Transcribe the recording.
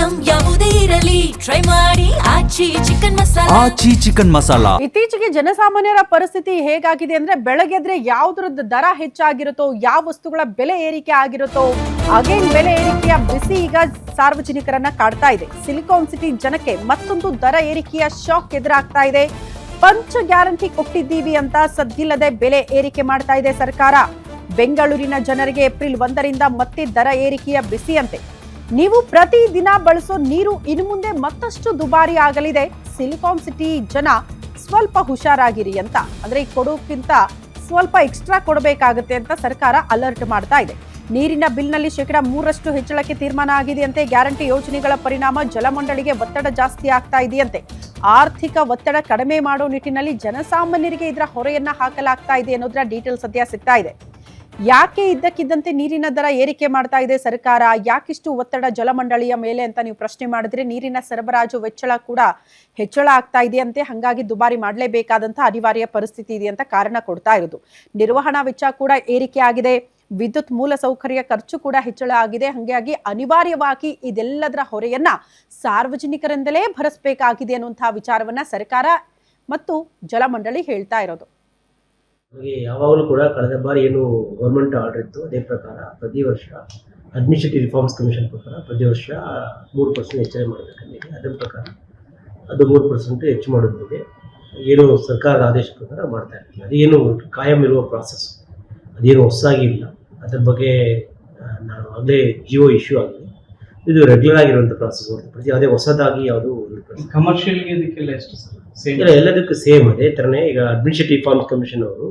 Item ಯಾವುದೇ ಇರಲಿ try ಮಾಡಿ ಆಚಿ ಚಿಕನ್ ಮಸಾಲಾ. ಆಚಿ ಚಿಕನ್ ಮಸಾಲಾ. ಇತ್ತೀಚೆಗೆ ಜನಸಾಮಾನ್ಯರ ಪರಿಸ್ಥಿತಿ ಹೇಗಾಗಿದೆ ಅಂದ್ರೆ ಬೆಳಗ್ಗೆದ್ರೆ ಯಾವ್ದ್ರದ್ದು ದರ ಹೆಚ್ಚಾಗಿರುತ್ತೋ, ಯಾವ ವಸ್ತುಗಳ ಬೆಲೆ ಏರಿಕೆ ಆಗಿರುತ್ತೋ ಅಗೇನ್ ಬೆಲೆ ಏರಿಕೆಯ ಬಿಸಿ ಈಗ ಸಾರ್ವಜನಿಕರನ್ನ ಕಾಡ್ತಾ ಇದೆ. ಸಿಲಿಕಾನ್ ಸಿಟಿ ಜನಕ್ಕೆ ಮತ್ತೊಂದು ದರ ಏರಿಕೆಯ ಶಾಕ್ ಎದುರಾಗ್ತಾ ಇದೆ. ಪಂಚ ಗ್ಯಾರಂಟಿ ಕೊಟ್ಟಿದ್ದೀವಿ ಅಂತ ಸದ್ದಿಲ್ಲದೆ ಬೆಲೆ ಏರಿಕೆ ಮಾಡ್ತಾ ಇದೆ ಸರ್ಕಾರ. ಬೆಂಗಳೂರಿನ ಜನರಿಗೆ ಏಪ್ರಿಲ್ 1ರಿಂದ ಮತ್ತೆ ದರ ಏರಿಕೆಯ ಬಿಸಿಯಂತೆ. ನೀವು ಪ್ರತಿ ದಿನ ಬಳಸೋ ನೀರು ಇನ್ನು ಮುಂದೆ ಮತ್ತಷ್ಟು ದುಬಾರಿ ಆಗಲಿದೆ. ಸಿಲಿಕಾನ್ ಸಿಟಿ ಜನ ಸ್ವಲ್ಪ ಹುಷಾರಾಗಿರಿ ಅಂತ, ಅಂದ್ರೆ ಈ ಕೊಡೋಕ್ಕಿಂತ ಸ್ವಲ್ಪ ಎಕ್ಸ್ಟ್ರಾ ಕೊಡಬೇಕಾಗುತ್ತೆ ಅಂತ ಸರ್ಕಾರ ಅಲರ್ಟ್ ಮಾಡ್ತಾ ಇದೆ. ನೀರಿನ ಬಿಲ್ನಲ್ಲಿ 3% ಹೆಚ್ಚಳಕ್ಕೆ ತೀರ್ಮಾನ ಆಗಿದೆಯಂತೆ. ಗ್ಯಾರಂಟಿ ಯೋಜನೆಗಳ ಪರಿಣಾಮ ಜಲಮಂಡಳಿಗೆ ಒತ್ತಡ ಜಾಸ್ತಿ ಆಗ್ತಾ ಇದೆಯಂತೆ. ಆರ್ಥಿಕ ಒತ್ತಡ ಕಡಿಮೆ ಮಾಡೋ ನಿಟ್ಟಿನಲ್ಲಿ ಜನಸಾಮಾನ್ಯರಿಗೆ ಇದರ ಹೊರೆಯನ್ನ ಹಾಕಲಾಗ್ತಾ ಇದೆ ಅನ್ನೋದರ ಡೀಟೇಲ್ ಸದ್ಯ ಸಿಗ್ತಾ ಇದೆ. ಯಾಕೆ ಇದ್ದಕ್ಕಿದ್ದಂತೆ ನೀರಿನ ದರ ಏರಿಕೆ ಮಾಡ್ತಾ ಇದೆ ಸರ್ಕಾರ, ಯಾಕಿಷ್ಟು ಒತ್ತಡ ಜಲಮಂಡಳಿಯ ಮೇಲೆ ಅಂತ ನೀವು ಪ್ರಶ್ನೆ ಮಾಡಿದ್ರೆ, ನೀರಿನ ಸರಬರಾಜು ವೆಚ್ಚ ಕೂಡ ಹೆಚ್ಚಳ ಆಗ್ತಾ ಇದೆಯಂತೆ. ಹಾಗಾಗಿ ದುಬಾರಿ ಮಾಡಲೇಬೇಕಾದಂತಹ ಅನಿವಾರ್ಯ ಪರಿಸ್ಥಿತಿ ಇದೆ ಅಂತ ಕಾರಣ ಕೊಡ್ತಾ ಇರೋದು. ನಿರ್ವಹಣಾ ವೆಚ್ಚ ಕೂಡ ಏರಿಕೆ ಆಗಿದೆ. ವಿದ್ಯುತ್ ಮೂಲ ಸೌಕರ್ಯ ಖರ್ಚು ಕೂಡ ಹೆಚ್ಚಳ ಆಗಿದೆ. ಹಾಗಾಗಿ ಅನಿವಾರ್ಯವಾಗಿ ಇದೆಲ್ಲದರ ಹೊರೆಯನ್ನ ಸಾರ್ವಜನಿಕರಿಂದಲೇ ಭರಿಸಬೇಕಾಗಿದೆ ಅನ್ನುವಂತಹ ವಿಚಾರವನ್ನ ಸರ್ಕಾರ ಮತ್ತು ಜಲಮಂಡಳಿ ಹೇಳ್ತಾ ಇರೋದು. ಯಾವಾಗಲೂ ಕೂಡ ಕಳೆದ ಬಾರಿ ಏನು ಗೌರ್ಮೆಂಟ್ ಆರ್ಡರ್ ಇತ್ತು ಅದೇ ಪ್ರಕಾರ ಪ್ರತಿ ವರ್ಷ ಅಡ್ಮಿನಿಸ್ಟ್ರೇಟಿವ್ ರಿಫಾರ್ಮ್ಸ್ ಕಮಿಷನ್ ಪ್ರಕಾರ ಪ್ರತಿ ವರ್ಷ 3% ಹೆಚ್ಚಳ ಮಾಡಬೇಕಂದಿದೆ. ಅದರ ಪ್ರಕಾರ ಅದು 3% ಹೆಚ್ಚು ಮಾಡೋದಿದೆ. ಏನು ಸರ್ಕಾರದ ಆದೇಶ ಪ್ರಕಾರ ಮಾಡ್ತಾ ಇರ್ತೀವಿ. ಅದೇನು ಕಾಯಂ ಇರುವ ಪ್ರಾಸೆಸ್, ಅದೇನು ಹೊಸದಾಗಿ ಇಲ್ಲ. ಅದ್ರ ಬಗ್ಗೆ ನಾನು ಆಗಲೇ ಜಿಯೋ ಇಶ್ಯೂ ಆಗಿದೆ. ಇದು ರೆಗ್ಯುಲರ್ ಆಗಿರುವಂಥ ಪ್ರಾಸೆಸ್ ಹೊರತುಪಡಿಸಿ ಯಾವುದೇ ಹೊಸದಾಗಿ ಯಾವುದು ಕಮರ್ಷಿಯಲ್ಗೆ ಇದಕ್ಕೆಲ್ಲ ಎಷ್ಟು ಇಲ್ಲ, ಎಲ್ಲದಕ್ಕೂ ಸೇಮ್ ಅದೇ ಥರನೇ. ಈಗ ಅಡ್ಮಿನಿಸ್ಟ್ರೇಟಿವ್ ರಿಫಾರ್ಮ್ಸ್ ಕಮಿಷನ್ ಅವರು